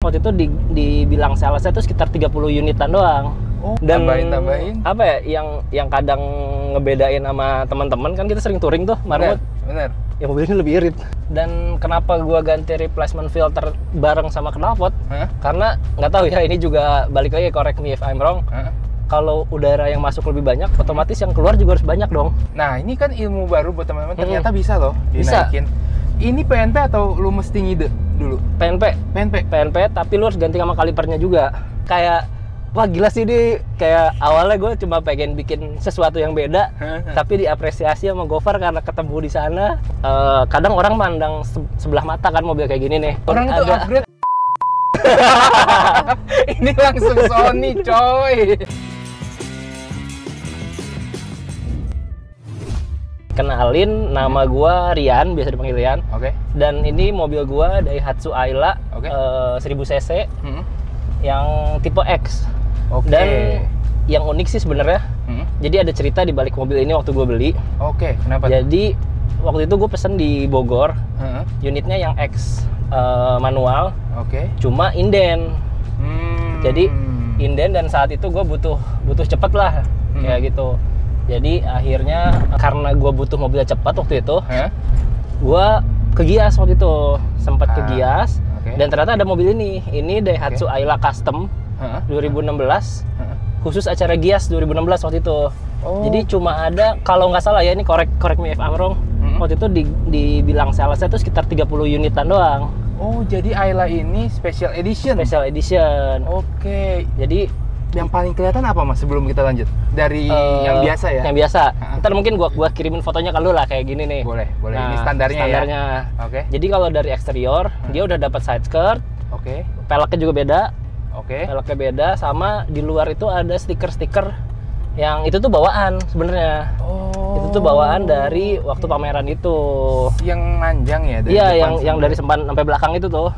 waktu itu dibilang salesnya tuh sekitar 30 unitan doang. Oh, dan tambahin. Apa ya yang kadang ngebedain sama teman-teman kan kita sering touring tuh Marmut. Bener. Ya mobil ini lebih irit. Dan kenapa gua ganti replacement filter bareng sama knalpot? Karena nggak tahu ya, ini juga balik lagi, correct me if I'm wrong. Kalau udara yang masuk lebih banyak, otomatis yang keluar juga harus banyak dong. Nah, ini kan ilmu baru buat teman-teman. Ternyata bisa loh dinaikin. Bisa. Ini PNP atau lu mesti ngide dulu? PNP, tapi lu harus ganti sama kalipernya juga. Kayak, wah gila sih ini. Kayak awalnya gue cuma pengen bikin sesuatu yang beda, tapi diapresiasi sama Gofar karena ketemu di sana. Kadang orang mandang sebelah mata kan mobil kayak gini nih. Orang itu upgrade. Ini langsung Sony, coy. Kenalin, nama gua Rian, biasa dipanggil Rian. Oke. Dan ini mobil gua Daihatsu Ayla, 1000 cc, yang tipe X. Oke. Dan yang unik sih sebenarnya, jadi ada cerita di balik mobil ini waktu gua beli. Oke, kenapa? Jadi waktu itu gue pesen di Bogor, unitnya yang X manual, cuma inden. Jadi inden, dan saat itu gue butuh cepet lah, kayak gitu. Jadi akhirnya karena gue butuh mobilnya cepat waktu itu, gue ke Gias waktu itu, sempat ke Gias, dan ternyata ada mobil ini Daihatsu Ayla Custom 2016, khusus acara Gias 2016 waktu itu. Jadi cuma ada, kalau nggak salah ya, ini correct me if I'm wrong, waktu itu dibilang salesnya tuh sekitar 30 unitan doang. Oh, jadi Ayla ini special edition? Special edition. Oke. Jadi yang paling kelihatan apa Mas sebelum kita lanjut? Dari yang biasa ya? Yang biasa. Ntar mungkin gua kirimin fotonya ke lu lah kayak gini nih. Boleh. Nah, ini standarnya ya? Oke. Jadi kalau dari eksterior, dia udah dapat side skirt. Oke. Peleknya juga beda. Oke. Peleknya beda, sama di luar itu ada stiker-stiker yang itu tuh bawaan sebenarnya. Oh. Itu tuh bawaan dari waktu pameran itu. Yang manjang ya? Iya, yang dari sempan sampai belakang itu tuh.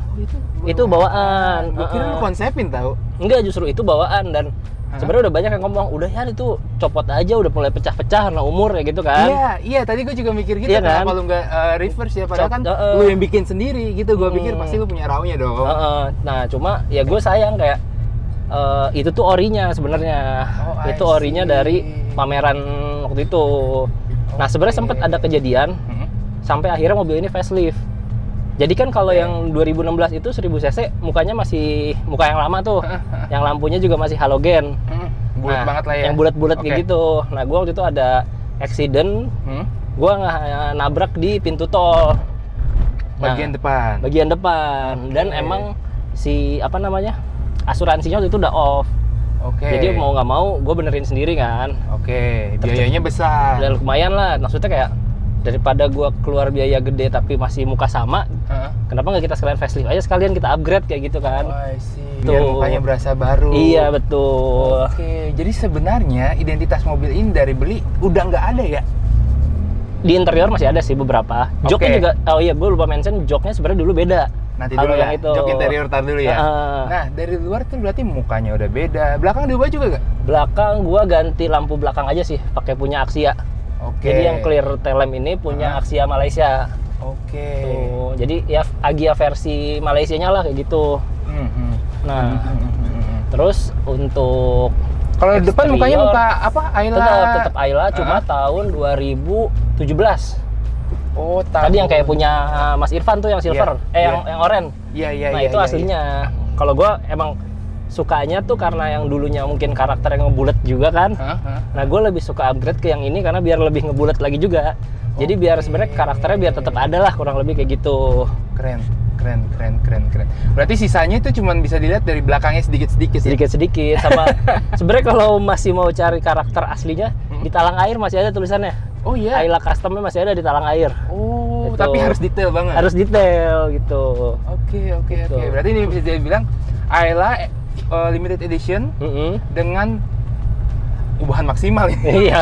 Itu bawaan. Gue kira lu konsepin tahu. Enggak, justru itu bawaan. Dan sebenarnya udah banyak yang ngomong, udah ya itu copot aja, udah mulai pecah-pecah karena umur ya gitu kan. Iya, tadi gue juga mikir gitu, iya kan? Kenapa lu nggak reverse ya, padahal kan lu yang bikin sendiri gitu. Gue pikir pasti lu punya raw-nya dong. Nah, cuma ya gue sayang kayak itu tuh orinya sebenarnya. Itu orinya dari pameran waktu itu. Nah, sebenarnya sempat ada kejadian sampai akhirnya mobil ini facelift. Jadi kan kalau yang 2016 itu 1000 cc mukanya masih muka yang lama tuh. Yang lampunya juga masih halogen. Bulat banget lah ya. Yang bulat-bulat kayak gitu. Nah, gua waktu itu ada accident. Gua nabrak di pintu tol. Bagian depan. Dan emang si asuransinya waktu itu udah off. Jadi mau nggak mau gue benerin sendiri kan. Biayanya besar. Dan lumayan lah. Maksudnya kayak daripada gua keluar biaya gede tapi masih muka sama, kenapa nggak kita sekalian facelift aja, sekalian kita upgrade kayak gitu kan. Biar mukanya berasa baru. Iya, betul. Jadi sebenarnya identitas mobil ini dari beli udah nggak ada ya? Di interior masih ada sih beberapa. Joknya juga, gue lupa mention, joknya sebenarnya dulu beda. Nanti dulu ya, itu. Jok interior tar dulu ya. Nah, dari luar tuh berarti mukanya udah beda. Belakang diubah juga nggak? Belakang gua ganti lampu belakang aja sih, pakai punya Axia. Jadi yang clear tail lamp ini punya Axia Malaysia. Tuh, jadi ya Agia versi Malaysianya lah kayak gitu. Nah, terus untuk kalau depan mukanya muka apa? Ayla. Tetap Ayla, cuma tahun 2017. Tadi yang kayak punya Mas Irfan tuh yang silver, yang oranye. Nah, itu aslinya. Kalau gua emang sukanya tuh karena yang dulunya mungkin karakter yang ngebulet juga kan. Nah, gue lebih suka upgrade ke yang ini karena biar lebih ngebulet lagi juga. Jadi biar sebenarnya karakternya biar tetap ada lah, kurang lebih kayak gitu. Keren. Berarti sisanya itu cuma bisa dilihat dari belakangnya sedikit-sedikit. Sama sebenarnya kalau masih mau cari karakter aslinya, di talang air masih ada tulisannya. Oh iya. Ayla Customnya masih ada di talang air. Gitu. Tapi harus detail banget. Harus detail gitu. Oke. Berarti ini bisa dibilang Ayla limited edition dengan ubahan maksimal ya. Iya.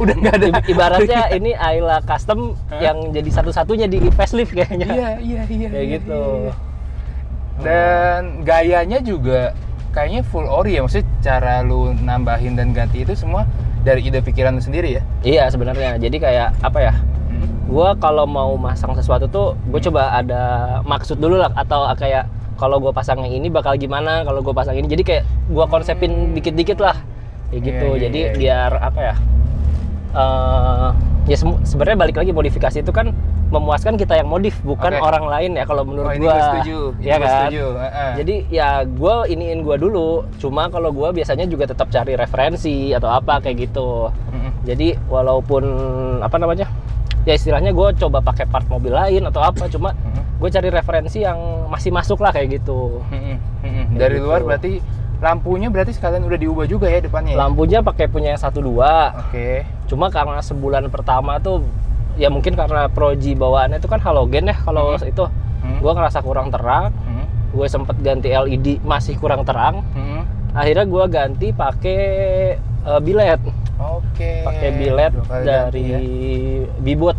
Udah nggak ada. Ibaratnya ini Ayla Custom yang jadi satu-satunya di facelift kayaknya. Iya. Kayak gitu. Dan gayanya juga kayaknya full ori ya. Maksudnya cara lu nambahin dan ganti itu semua dari ide pikiran lu sendiri ya? Iya sebenarnya. Jadi kayak apa ya? Gua kalau mau masang sesuatu tuh gue coba ada maksud dulu lah, atau kayak kalau gue pasang yang ini bakal gimana kalau gue pasang ini, jadi kayak gue konsepin dikit-dikit lah kayak gitu. Jadi biar apa ya, ya sebenarnya balik lagi, modifikasi itu kan memuaskan kita yang modif, bukan orang lain ya kalau menurut gue setuju, ya kan. Jadi ya gue iniin gue dulu, cuma kalau gue biasanya juga tetap cari referensi atau apa kayak gitu. Jadi walaupun apa namanya, ya istilahnya gue coba pakai part mobil lain atau apa, cuma gue cari referensi yang masih masuk lah kayak gitu. Dari luar berarti lampunya berarti sekalian udah diubah juga ya depannya? Lampunya pakai punya yang 1.2. Oke. Cuma karena sebulan pertama tuh ya mungkin karena Proji bawaannya itu kan halogen ya, kalau itu gue ngerasa kurang terang. Gue sempet ganti LED masih kurang terang. Akhirnya gue ganti pakai bilet. Oke. Pakai bilet dari Bibot.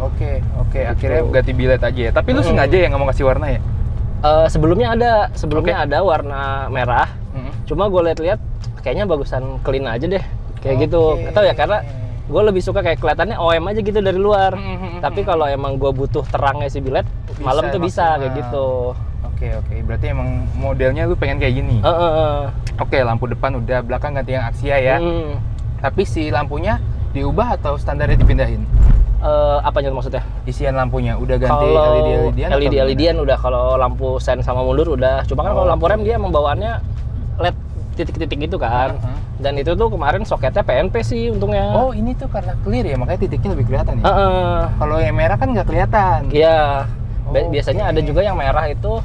Oke. Akhirnya ganti bilet aja ya. Tapi lu sengaja ya nggak mau kasih warna ya? Sebelumnya ada warna merah. Cuma gue lihat-lihat kayaknya bagusan clean aja deh. Kayak gitu. Atau ya karena gue lebih suka kayak kelihatannya OM aja gitu dari luar. Tapi kalau emang gue butuh terangnya si bilet, malam tuh bisa kayak gitu. Oke. Berarti emang modelnya lu pengen kayak gini. Oke, lampu depan udah, belakang ganti yang Axia ya. Tapi si lampunya diubah atau standarnya dipindahin? Apanya maksudnya? Isian lampunya udah ganti LED-LED-an udah. Kalau lampu sen sama mundur udah. Cuma kan kalau lampu rem dia membawaannya LED titik-titik gitu kan. Dan itu tuh kemarin soketnya PNP sih untungnya. Oh, ini tuh karena clear ya, makanya titiknya lebih kelihatan ya? Kalau yang merah kan nggak kelihatan. Iya. Biasanya ada juga yang merah itu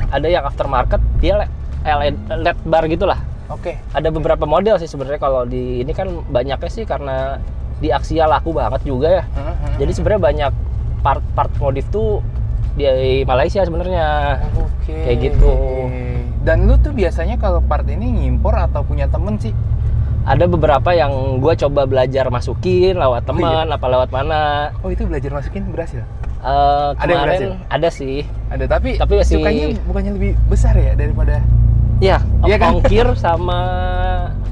ada yang aftermarket dia LED bar gitulah. Ada beberapa model sih sebenarnya. Kalau di ini kan banyaknya sih karena di Axia laku banget juga ya. Jadi sebenarnya banyak part modif tuh di Malaysia sebenarnya. Kayak gitu. Dan lu tuh biasanya kalau part ini ngimpor atau punya temen sih? Ada beberapa yang gue coba belajar masukin lewat teman, apa lewat mana. Oh, itu belajar masukin berhasil? Kemarin ada sih. Ada, tapi masih sukanya bukannya lebih besar ya daripada? Iya, kan?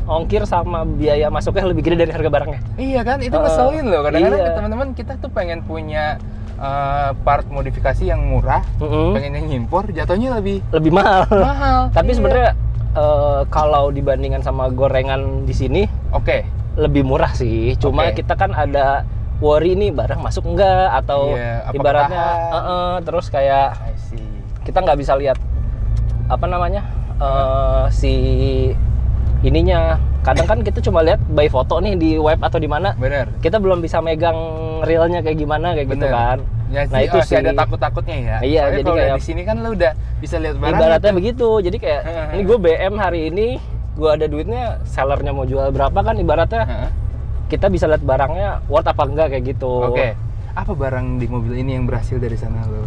ongkir sama biaya masuknya lebih gede dari harga barangnya. Iya kan, itu ngeselin loh. Kadang-kadang teman-teman kita tuh pengen punya part modifikasi yang murah, pengen yang ngimpor, jatuhnya lebih mahal. Tapi iya. Sebenarnya kalau dibandingkan sama gorengan di sini, lebih murah sih. Cuma kita kan ada worry nih barang masuk enggak, atau ibaratnya terus kayak kita nggak bisa lihat apa namanya si ininya. Kadang kan kita cuma lihat by foto nih di web atau di mana. Bener. Kita belum bisa megang realnya kayak gimana kayak gitu kan. Ya, nah itu sih ada takut-takutnya ya. Iya, soalnya jadi kalau kayak di sini kan lu udah bisa lihat barang. Ibaratnya begitu. Jadi kayak ini gue BM hari ini, gue ada duitnya, sellernya mau jual berapa kan ibaratnya. Kita bisa lihat barangnya worth apa enggak kayak gitu. Apa barang di mobil ini yang berhasil dari sana lo?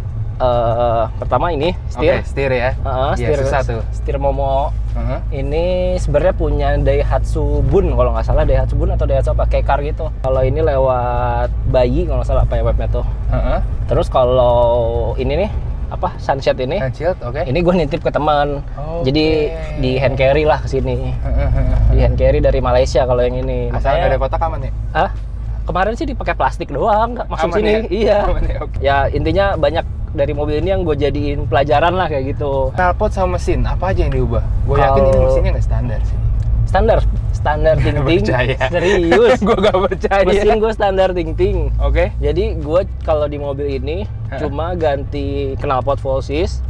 Pertama ini setir ya. Setir Momo. Ini sebenarnya punya Daihatsu Bun kalau nggak salah, Daihatsu Bun atau Daihatsu apa, K-Car gitu. Kalau ini lewat Bayi kalau nggak salah apa ya webnya tuh. Terus kalau ini nih apa Sunshade ini? Ini gue nitip ke teman. Jadi di hand carry lah ke sini. Di hand carry dari Malaysia kalau yang ini. Asal nggak ada kotak aman ya? Kemarin sih dipakai plastik doang, nggak masuk sini. Ya? Iya. Ya intinya banyak dari mobil ini yang gue jadiin pelajaran lah kayak gitu. Knalpot sama mesin, apa aja yang diubah? Gue yakin ini mesinnya nggak standar sih. Standar ting-ting. Serius. Gue gak percaya. Mesin gue standar ting-ting. Jadi gue kalau di mobil ini cuma ganti knalpot full sis.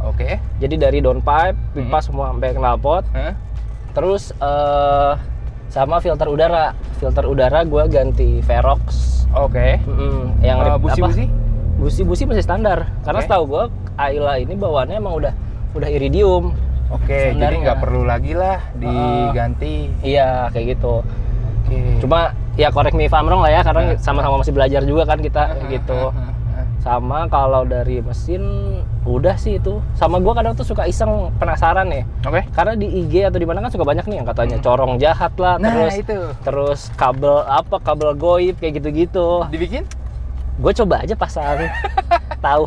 Jadi dari downpipe, pipa semua sampai knalpot. Terus sama filter udara. Filter udara gue ganti Verox. Yang busi-busi? Busi-busi masih standar. Karena setahu gue Ayla ini bawaannya emang udah iridium. Jadi nggak perlu lagi lah diganti. Iya kayak gitu. Cuma ya correct me if I'm wrong lah ya, karena sama-sama masih belajar juga kan kita gitu. Sama kalau dari mesin udah sih itu. Sama gue kadang tuh suka iseng penasaran nih. Karena di IG atau di mana kan suka banyak nih yang katanya corong jahat lah, terus kabel goib kayak gitu-gitu. Dibikin? Gue coba aja pasang. Tahu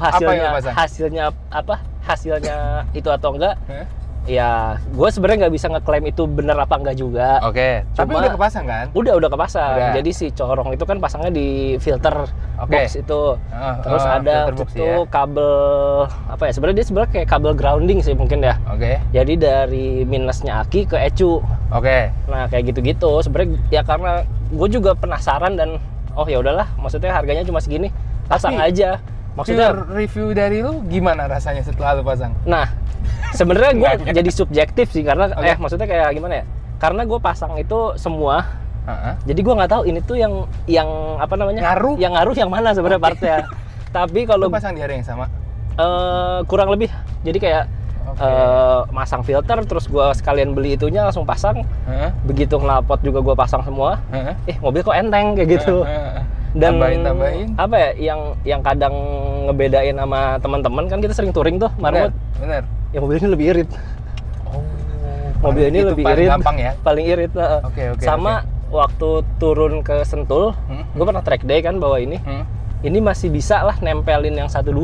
hasilnya itu atau enggak. ya gue sebenarnya nggak bisa ngeklaim itu bener apa enggak juga. Oke. Tapi udah kepasang kan? Udah kepasang. Udah. Jadi si corong itu kan pasangnya di filter box itu. Terus ada itu kabel apa ya? Sebenarnya dia kayak kabel grounding sih mungkin ya. Oke. Jadi dari minusnya aki ke ECU. Oke. Nah kayak gitu-gitu. Sebenarnya ya karena gue juga penasaran dan oh ya udahlah. Maksudnya harganya cuma segini, pasang aja. Maksudnya review dari lu gimana rasanya setelah lu pasang? Nah, sebenarnya gue jadi subjektif sih karena maksudnya kayak gimana ya? Karena gue pasang itu semua. Jadi gue nggak tahu ini tuh yang apa namanya? Ngaruh. Yang ngaruh yang mana sebenarnya partnya. Tapi kalau pasang di hari yang sama? Kurang lebih. Jadi kayak masang filter terus gue sekalian beli itunya langsung pasang. Begitu knalpot juga gue pasang semua. Mobil kok enteng kayak gitu. Dan tambahin apa ya yang kadang ngebedain sama teman-teman kan kita sering touring tuh Marmut. Bener. Ya mobil ini lebih irit. Mobil ini lebih paling irit. Gampang ya. Paling irit. Sama waktu turun ke Sentul, gue pernah track day kan bawa ini. Ini masih bisa lah nempelin yang 1.2.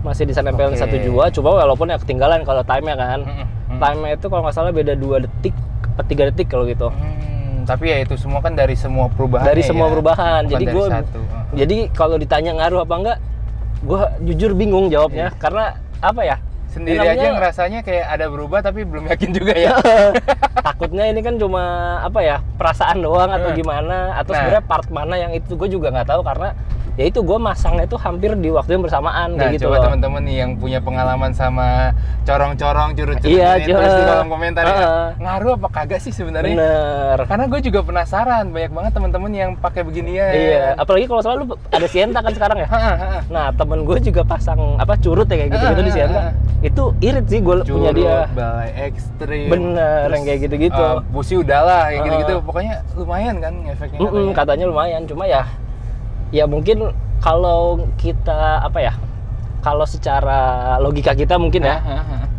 Masih bisa nempelin 1.2. Coba walaupun ya ketinggalan kalau time-nya kan. Time-nya itu kalau nggak salah beda 2 detik, 3 detik kalau gitu. Tapi ya itu semua kan dari semua perubahan. Dari semua perubahan. Jadi gue, jadi kalau ditanya ngaruh apa enggak, gue jujur bingung jawabnya. Karena apa ya? Sendiri aja ngerasanya kayak ada berubah tapi belum yakin juga ya. Takutnya ini kan cuma apa ya? Perasaan doang atau gimana? Atau sebenarnya part mana yang itu gue juga nggak tahu karena ya itu gue masangnya itu hampir di waktu yang bersamaan kayak gitu. Coba teman-teman nih yang punya pengalaman sama corong-corong curut-curut ini tulis di kolom komentar ngaruh apa kagak sih sebenarnya? Bener. Karena gue juga penasaran, banyak banget teman-teman yang pakai beginian. Iya, apalagi kalau selalu ada Sienta kan sekarang ya. Nah, temen gue juga pasang apa curut ya kayak gitu-gitu di Sienta. Itu irit sih gue punya dia. Balai ekstrim. Bener, yang kayak gitu-gitu. Busi udahlah, yang gitu-gitu. Pokoknya lumayan kan efeknya. Katanya lumayan, cuma ya mungkin kalau kita apa ya, kalau secara logika kita mungkin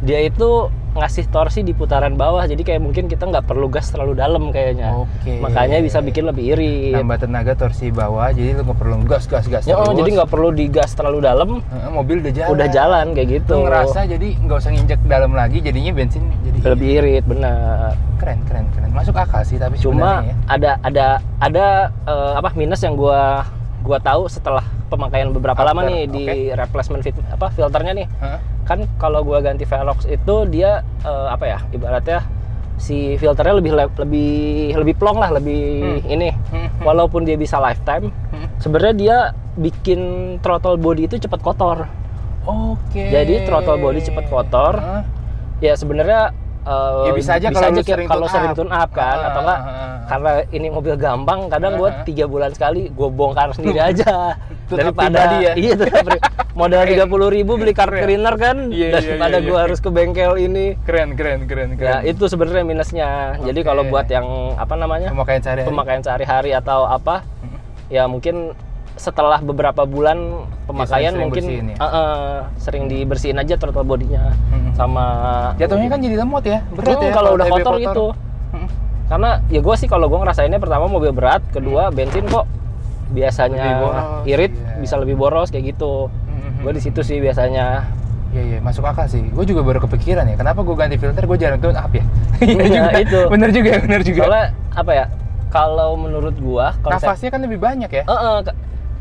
dia itu ngasih torsi di putaran bawah, jadi kayak mungkin kita nggak perlu gas terlalu dalam kayaknya. Makanya bisa bikin lebih irit. Nambah tenaga torsi bawah, jadi lu nggak perlu gas terus. Jadi nggak perlu digas terlalu dalam. Mobil udah jalan kayak gitu. Lu ngerasa jadi nggak usah nginjek dalam lagi, jadinya bensin jadi lebih irit, benar. Keren. Masuk akal sih, tapi cuma ya. ada apa minus yang gua tahu setelah pemakaian beberapa lama nih di replacement filternya nih. Kan kalau gua ganti Velox itu dia apa ya, ibaratnya si filternya lebih plong lah, lebih ini. Walaupun dia bisa lifetime, sebenarnya dia bikin throttle body itu cepat kotor. Jadi throttle body cepat kotor. Ya sebenarnya ya bisa aja kalau sering tune up kan, atau enggak karena ini mobil gampang, kadang gue 3 bulan sekali gue bongkar sendiri aja daripada modal 30.000 beli car cleaner kan, daripada gue harus ke bengkel ini. Keren. Ya itu sebenarnya minusnya. Jadi kalau buat yang apa namanya pemakaian sehari-hari atau apa, ya mungkin setelah beberapa bulan pemakaian mungkin sering dibersihin aja throttle bodinya. Sama jatuhnya kan jadi lemot ya, berat ya kalau udah kotor gitu. Karena ya gue sih kalau gue ngerasainnya pertama mobil berat, kedua bensin kok biasanya irit, bisa lebih boros kayak gitu. Gue di situ sih biasanya. Iya, masuk akal sih. Gue juga baru kepikiran ya, kenapa gue ganti filter, gue jarang tune up ya. Itu. Bener juga. Soalnya apa ya? Kalau menurut gue, nafasnya kan lebih banyak ya.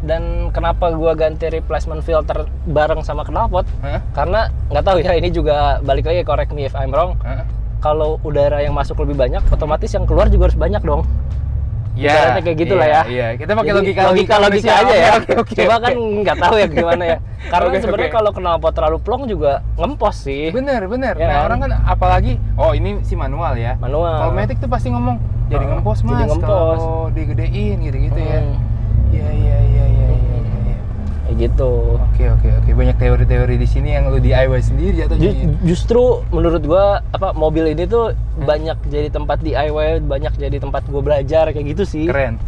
Dan kenapa gua ganti replacement filter bareng sama knalpot? Karena nggak tahu ya, ini juga balik lagi, correct me if I'm wrong. Kalau udara yang masuk lebih banyak, otomatis yang keluar juga harus banyak dong. Iya, kayak gitulah ya. Iya, kita pakai logika aja ya. Coba kan okay. Nggak tahu ya gimana ya. Karena sebenarnya kalau knalpot terlalu plong juga ngempos sih. Bener. Ya, nah orang kan apalagi, ini si manual ya. Manual. Kalau matic tuh pasti ngomong jadi ngempos mas. Kalau digedein gitu ya. Iya. Gitu. Oke. Banyak teori-teori di sini yang lu DIY sendiri atau justru menurut gua mobil ini tuh banyak jadi tempat DIY, banyak jadi tempat gua belajar kayak gitu sih. Keren.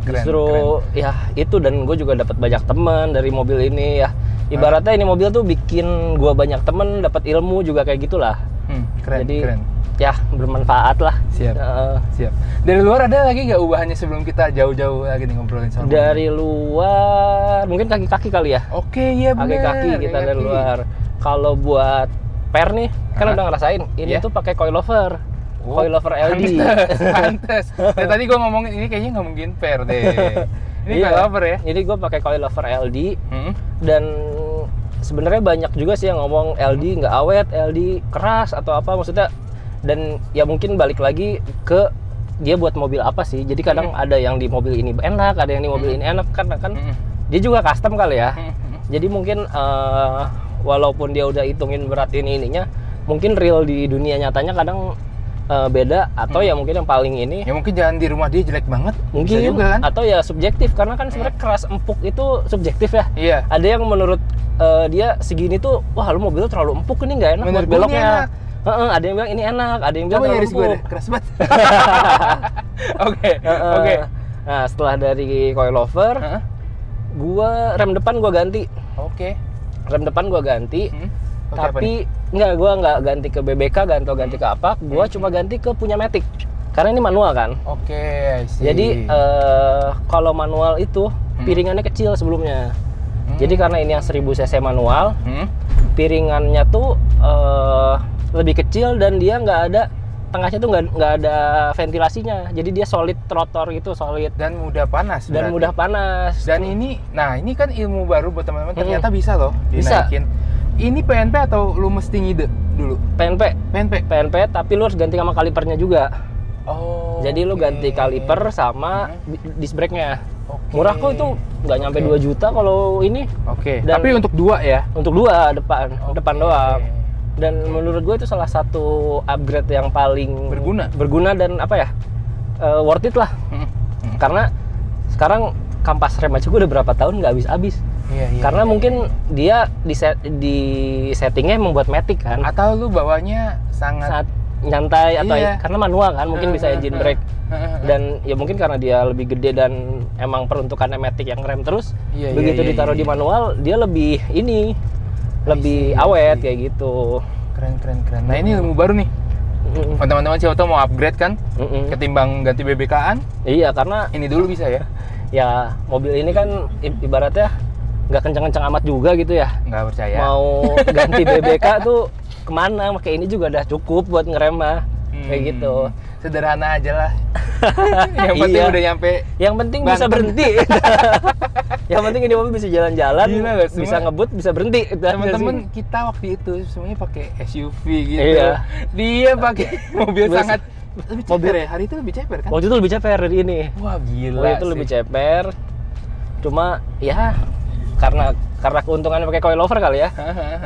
Justru ya itu, dan gue juga dapat banyak teman dari mobil ini ya. Ibaratnya ini mobil tuh bikin gua banyak teman, dapat ilmu juga kayak gitulah. Keren. Ya bermanfaat lah. Siap. Dari luar ada lagi nggak ubahannya sebelum kita jauh-jauh lagi nih ngobrolin soal dari luar? Mungkin kaki-kaki kali ya. Iya benar. Kaki kita dari luar. Kalau buat Per nih, kan udah ngerasain. Ini tuh pakai coilover. Coilover LD. Pantes. Tadi gue ngomongin ini kayaknya nggak mungkin Per deh. Ini coilover ya. Jadi gue pakai coilover LD. Dan sebenarnya banyak juga sih yang ngomong LD nggak awet, LD keras atau apa maksudnya. Dan ya mungkin balik lagi ke dia buat mobil apa sih. Jadi kadang ada yang di mobil ini enak, ada yang di mobil ini enak kan dia juga custom kali ya. Jadi mungkin walaupun dia udah hitungin berat ininya, mungkin real di dunia nyatanya kadang beda atau ya mungkin yang paling ini. Ya mungkin jangan di rumah dia jelek banget. Mungkin juga kan? Atau ya subjektif karena kan sebenarnya keras empuk itu subjektif ya. Iya. Ada yang menurut dia segini tuh, wah lu mobil terlalu empuk ini nggak enak buat beloknya. Ada yang bilang ini enak, ada yang bilang terlalu empuk. Keras banget. Oke. Nah setelah dari coilover, gua rem depan gua ganti. Rem depan gua ganti. Tapi gua nggak ganti ke BBK, ganti ke apa? Gua cuma ganti ke punya Matic. Karena ini manual kan. Jadi kalau manual itu piringannya kecil sebelumnya. Jadi karena ini yang 1000 cc manual, piringannya tuh lebih kecil dan dia nggak ada tengahnya tuh nggak ada ventilasinya. Jadi dia solid rotor gitu, solid dan mudah panas. Dan ini kan ilmu baru buat teman-teman. Ternyata bisa loh dinaikin. Ini PNP atau lu mesti ngide dulu? PNP, tapi lu harus ganti sama kalipernya juga. Jadi lu ganti kaliper sama disc brake-nya. Murah kok itu, nggak nyampe 2 juta kalau ini. Tapi untuk 2 ya? Untuk 2 depan doang. Dan menurut gue itu salah satu upgrade yang paling berguna dan apa ya, worth it lah. Karena sekarang kampas rem aja gue udah berapa tahun nggak habis-habis. Karena mungkin dia di settingnya membuat Matic kan. Atau lu bawanya sangat nyantai atau karena manual kan mungkin bisa engine brake. Dan ya mungkin karena dia lebih gede dan emang peruntukannya Matic yang rem terus. Begitu ditaruh di manual dia lebih lebih awet kayak gitu. Keren. Nah ini ilmu baru nih. Teman-teman siapa tahu mau upgrade kan, ketimbang ganti BBK-an. Iya, karena ini dulu bisa ya. Ya mobil ini kan ibaratnya nggak kencang-kencang amat juga gitu ya. Nggak percaya. Mau ganti BBK tuh kemana? Pakai ini juga udah cukup buat ngerem mah. Kayak gitu. Sederhana aja lah. Yang penting udah nyampe. Yang penting bisa berhenti. Yang penting ini mobil bisa jalan-jalan, bisa ngebut, bisa berhenti. Teman-teman kita waktu itu semuanya pakai SUV gitu. Dia pakai mobil sangat lebih ceper ya. Hari itu lebih ceper kan? Waktu itu lebih ceper dari ini. Wah gila. Waktu itu lebih ceper. Cuma ya karena keuntungannya pakai coilover kali ya.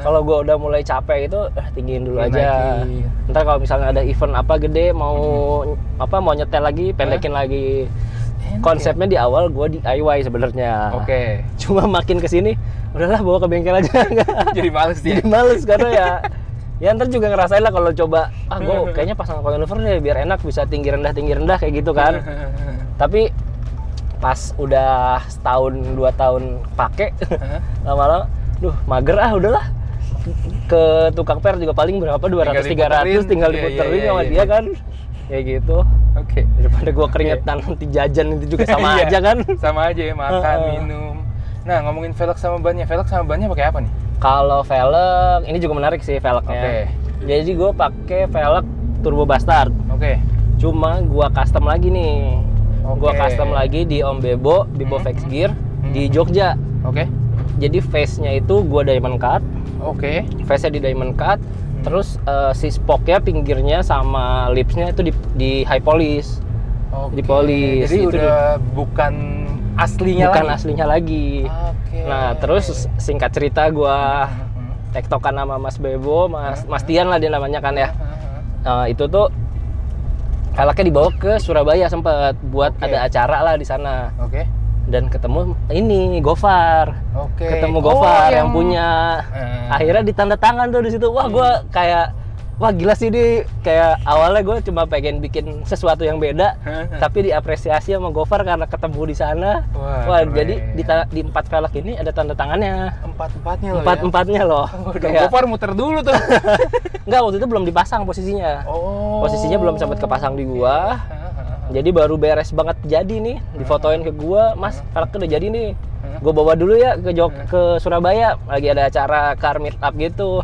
Kalau gue udah mulai capek itu tinggiin dulu aja. Ntar kalau misalnya ada event apa gede mau nyetel lagi, pendekin lagi. Konsepnya di awal gue DIY sebenarnya. Cuma makin kesini udahlah bawa ke bengkel aja. Jadi males dia. Jadi males karena ya ntar juga ngerasain lah kalau coba gue kayaknya pasang coilover deh biar enak bisa tinggi rendah kayak gitu kan. Tapi pas udah setahun 2 tahun pakai lama-lama mager udahlah ke tukang per juga paling berapa 200-300 tinggal diputerin sama dia kan kayak gitu. Daripada gua keringetan nanti jajan itu juga sama aja kan. Sama aja ya, makan minum. Nah ngomongin velg sama bannya pakai apa nih? Kalau velg ini juga menarik sih velgnya. Jadi gua pakai velg Turbo Bastard. Cuma gua custom lagi nih. Gua custom lagi di Om Bebo Vex Gear di Jogja. Jadi face-nya itu gua diamond cut. Face-nya di diamond cut. Terus si spoke-nya, pinggirnya sama lips-nya itu di high polish. Di polish. Jadi itu udah bukan aslinya lagi. Nah, terus singkat cerita gua tektokan sama Mas Bebo, Mas Tian lah dia namanya kan ya. Itu tuh velgnya dibawa ke Surabaya sempat buat ada acara lah di sana. Dan ketemu ini Gofar. Ketemu Gofar yang punya. Akhirnya ditanda tangan tuh di situ. Wah, gua kayak wah gila sih dia, kayak awalnya gue cuma pengen bikin sesuatu yang beda, tapi diapresiasi sama Gofar karena ketemu di sana. Wah jadi di 4 velg ini ada tanda tangannya. Empat-empatnya loh. Kayak Gofar muter dulu tuh. Enggak, waktu itu belum dipasang posisinya. Posisinya belum sempat kepasang di gua. Jadi baru beres banget jadi nih, difotoin ke gua, Mas, velgnya udah jadi nih. Gua bawa dulu ya ke Surabaya, lagi ada acara car meet up gitu.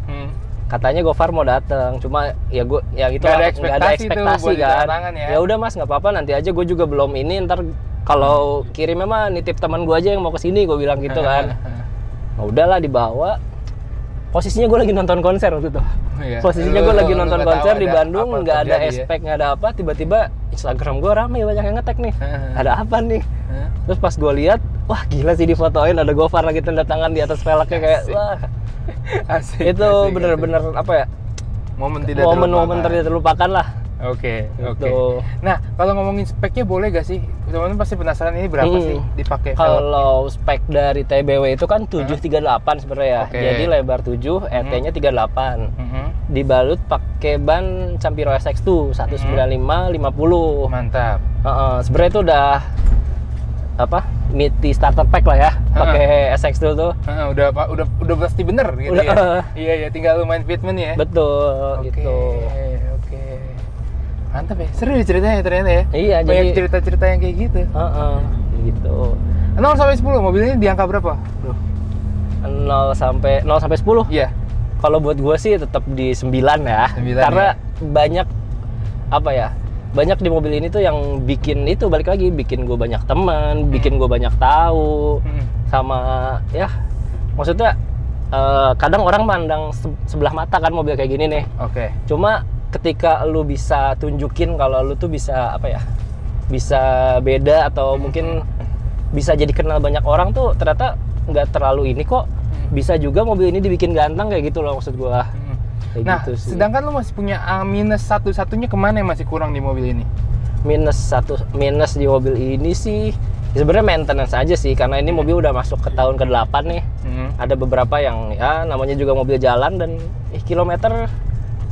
katanya Gofar mau datang, cuma ya gue ya itu nggak ada ekspektasi kan. Ya udah Mas, nggak apa-apa, nanti aja gue juga belum ini, ntar kalau kirimnya mah nitip teman gue aja yang mau kesini, gue bilang gitu kan. Nah udahlah, dibawa. Posisinya gue lagi nonton konser waktu itu. Posisinya gue lagi nonton konser di Bandung, nggak ada spek, nggak ada apa, tiba-tiba Instagram gue rame, banyak yang nge-tag nih. Ada apa nih? Terus pas gue lihat, wah gila sih, difotoin ada Gofar lagi tanda tangan di atas velgnya, kayak wah. Asik, itu bener-bener apa ya, momen tidak terlupakan lah. Oke. Nah, kalau ngomongin speknya boleh gak sih? Teman-teman pasti penasaran ini berapa sih dipakai? Kalau spek dari TBW itu kan 738 sebenarnya ya. Jadi lebar 7, ET-nya 38. Dibalut pakai ban Campiro SX2 195 50. Mantap. Sebenarnya itu udah apa? MITI starter pack lah ya, pakai SX2 tuh. Udah pasti bener gitu ya. Iya, tinggal lu main fitment ya. Betul, gitu. Oke. Mantap ya, seru ceritanya ternyata ya. Iya, banyak cerita-cerita yang kayak gitu. Gitu. 0 sampai 10 mobil ini di angka berapa, Bro? 0 sampai 10? Iya. Kalau buat gue sih tetap di 9 ya. 9 karena banyak apa ya? Banyak di mobil ini tuh yang bikin itu, balik lagi, bikin gue banyak teman, bikin gue banyak tahu, sama ya maksudnya kadang orang mandang sebelah mata kan mobil kayak gini nih. Cuma ketika lu bisa tunjukin kalau lu tuh bisa apa ya, bisa beda atau mungkin bisa jadi kenal banyak orang tuh, ternyata nggak terlalu ini kok, bisa juga mobil ini dibikin ganteng kayak gitu loh maksud gue. Nah, gitu, sedangkan lu masih punya minus satu-satunya, kemana yang masih kurang di mobil ini? Minus di mobil ini sih sebenarnya maintenance aja sih, karena ini mobil udah masuk ke tahun ke-8 nih. Ada beberapa yang ya namanya juga mobil jalan dan kilometer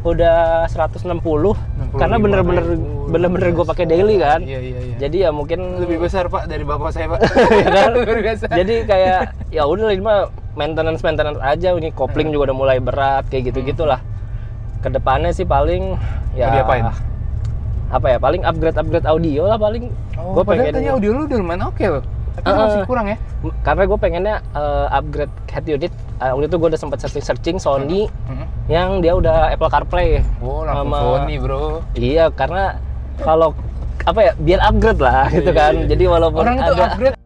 udah 160 karena bener-bener gue pakai daily kan. Iya. Jadi ya mungkin lebih besar Pak dari bapak saya Pak. Jadi kayak ya udah ini mah maintenance aja, ini kopling juga udah mulai berat kayak gitu-gitulah. Kedepannya sih paling ya diapain? Apa ya, paling upgrade audio lah paling. Gue pengen tanya audio lu udah lumayan oke loh. Tapi masih kurang ya? Karena gue pengennya upgrade head unit. Waktu itu gue udah sempat searching Sony yang dia udah Apple CarPlay. Oh, langsung Sony bro. Iya, karena kalau apa ya, biar upgrade lah gitu kan. Jadi walaupun orang ada itu upgrade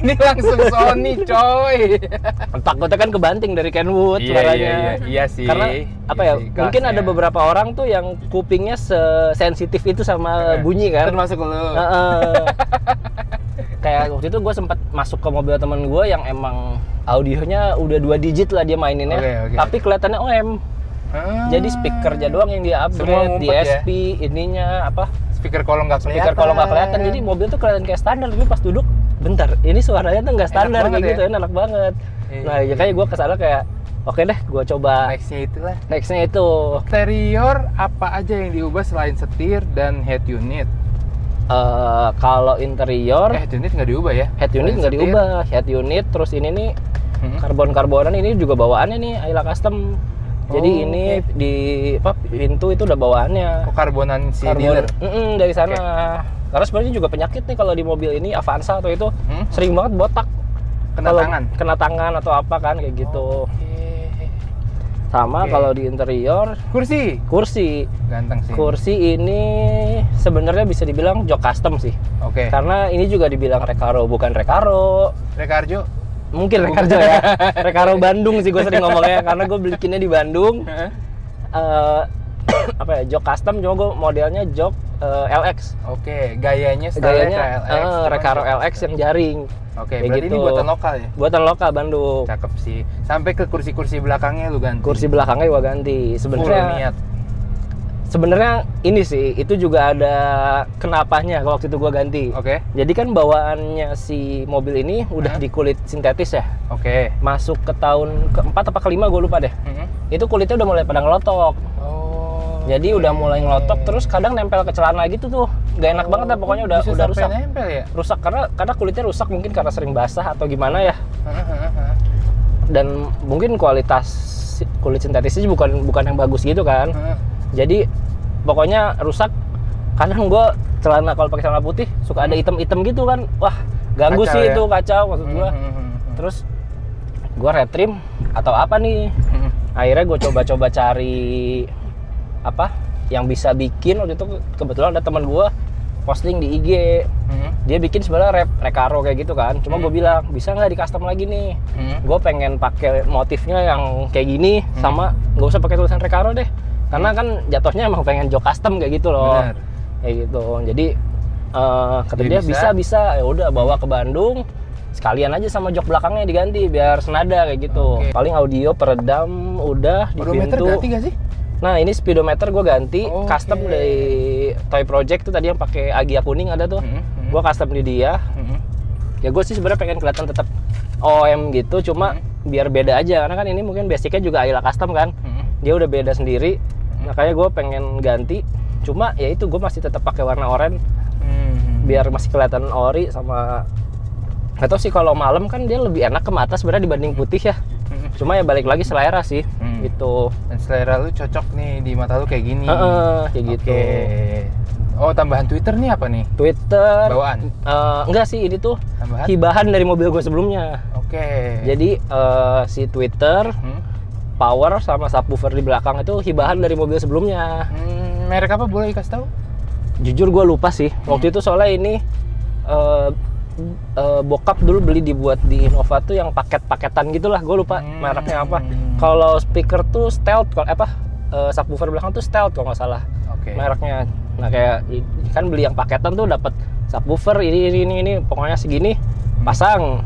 ini langsung Sony coy. Takutnya kan kebanting dari Kenwood suaranya. Iya sih. Karena apa ya, mungkin ada beberapa orang tuh yang kupingnya sensitif itu sama bunyi kan. Termasuk lo. Kayak waktu itu gue sempat masuk ke mobil temen gue yang emang audionya udah 2 digit lah dia maininnya, tapi kelihatannya OM. Jadi speakernya doang yang dia upgrade, DSP, ininya apa? Speaker kolong nggak kelihatan. Jadi mobil tuh kelihatan kayak standar, tapi pas duduk, bentar, ini suaranya tuh nggak standar kayak gitu, enak banget. Nah, ya kayak gue kesana kayak, oke deh, gue coba. Nextnya itu. Interior apa aja yang diubah selain setir dan head unit? Kalau interior, head unit nggak diubah ya? Head unit nggak diubah. Head unit, terus ini nih karbon-karbonan ini juga bawaannya nih Ayla Custom. Jadi ini di pintu itu udah bawaannya. Karbonan si dealer? Dari sana. Karena sebenarnya juga penyakit nih kalau di mobil ini Avanza atau itu sering banget botak. Kena tangan atau apa kan kayak gitu. Sama kalau di interior, kursi ganteng sih. Kursi ini sebenarnya bisa dibilang jok custom sih. Karena ini juga dibilang Recaro, bukan Recaro. Rekarjo? Mungkin Rekarjo ya. Recaro Bandung sih gue sering ngomongnya, karena gue bikinnya di Bandung. Apa ya, jok custom, cuma gue modelnya jok LX. Gayanya LX. Recaro LX yang jaring. Berarti gitu. Ini buatan lokal ya? Buatan lokal Bandung. Cakep sih. Sampai ke kursi-kursi belakangnya lu ganti? Kursi belakangnya gua ganti. Sebenarnya ini sih, itu juga ada kenapanya kalau waktu itu gua ganti. Jadi kan bawaannya si mobil ini udah di kulit sintetis ya. Masuk ke tahun ke-4 apa ke-5 gua lupa deh. Itu kulitnya udah mulai pada ngelotok. Jadi udah mulai ngelotok, terus kadang nempel ke celana gitu tuh. Gak enak banget lah pokoknya, udah rusak. Nempel ya? Rusak karena kulitnya rusak, mungkin karena sering basah atau gimana ya. Dan mungkin kualitas kulit sintetisnya bukan yang bagus gitu kan. Jadi pokoknya rusak. Kadang gue celana, kalau pakai celana putih suka ada item-item gitu kan. Wah, ganggu kacau sih ya? Itu kacau maksud gue. Terus gue retrim, atau apa nih. Akhirnya gue coba-coba cari apa yang bisa bikin. Waktu itu kebetulan ada teman gue posting di IG. Dia bikin sebenarnya Recaro kayak gitu kan. Cuma gue bilang, bisa nggak di custom lagi nih? Gue pengen pakai motifnya yang kayak gini, sama nggak usah pakai tulisan Recaro deh. Karena kan jatuhnya emang pengen jok custom kayak gitu loh. Bener. Kayak gitu. Jadi kata dia bisa. Ya udah bawa ke Bandung. Sekalian aja sama jok belakangnya diganti biar senada kayak gitu. Paling audio peredam udah di pintu. Ganti nggak sih? Nah ini speedometer gue ganti, custom dari Toy Project tuh tadi yang pakai Agia kuning ada tuh. Gue custom di dia. Ya gue sih sebenarnya pengen kelihatan tetap OM gitu, cuma biar beda aja karena kan ini mungkin basicnya juga Ayla custom kan. Dia udah beda sendiri. Makanya gue pengen ganti. Cuma ya itu gue masih tetap pakai warna oranye. Biar masih kelihatan ori sama. Atau sih kalau malam kan dia lebih enak ke mata sebenarnya dibanding putih ya. Cuma ya balik lagi selera sih gitu. Dan selera lu cocok nih di mata lu kayak gini. Kayak gitu. Oh, tambahan Twitter nih apa nih? Twitter bawaan? Enggak sih, ini tuh tambahan? Hibahan dari mobil gue sebelumnya. Jadi si Twitter, power sama subwoofer di belakang itu hibahan dari mobil sebelumnya. Merek apa boleh dikasih tahu? Jujur gue lupa sih. Waktu itu soalnya ini bokap dulu beli dibuat di Innova tuh yang paket-paketan gitulah, gue lupa mereknya apa. Kalau speaker tuh Stealth, kalau subwoofer belakang tuh Stealth kalau nggak salah mereknya. Nah kayak kan beli yang paketan tuh dapat subwoofer ini pokoknya segini pasang.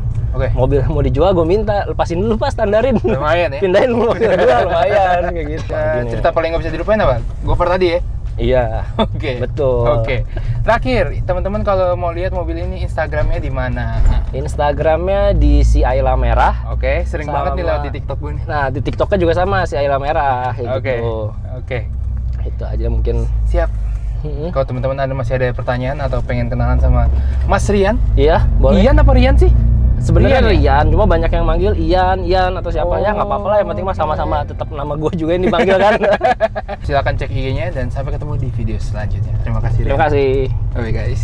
Mobil mau dijual gue minta lepasin dulu Pak, standarin. Lumayan ya. Pindahin mobil gue lumayan kayak gitu. Cerita paling nggak bisa dilupain apa? Gopher tadi ya. Iya. Betul. Terakhir, teman-teman kalau mau lihat mobil ini Instagramnya di mana? Instagramnya di si Ayla Merah. Sering banget nih lewat di TikTok gue nih. Nah, di TikToknya juga sama si Ayla Merah gitu. Itu aja mungkin. Siap. Kalau teman-teman masih ada pertanyaan atau pengen kenalan sama Mas Rian? Iya, boleh. Ian apa Rian sih? Sebenarnya Rian, cuma banyak yang manggil Ian atau siapa ya, nggak apa-apa lah, yang penting mah sama-sama tetap nama gue juga yang dipanggil kan. Silakan cek IG-nya dan sampai ketemu di video selanjutnya. Terima kasih. Terima kasih. Oke guys.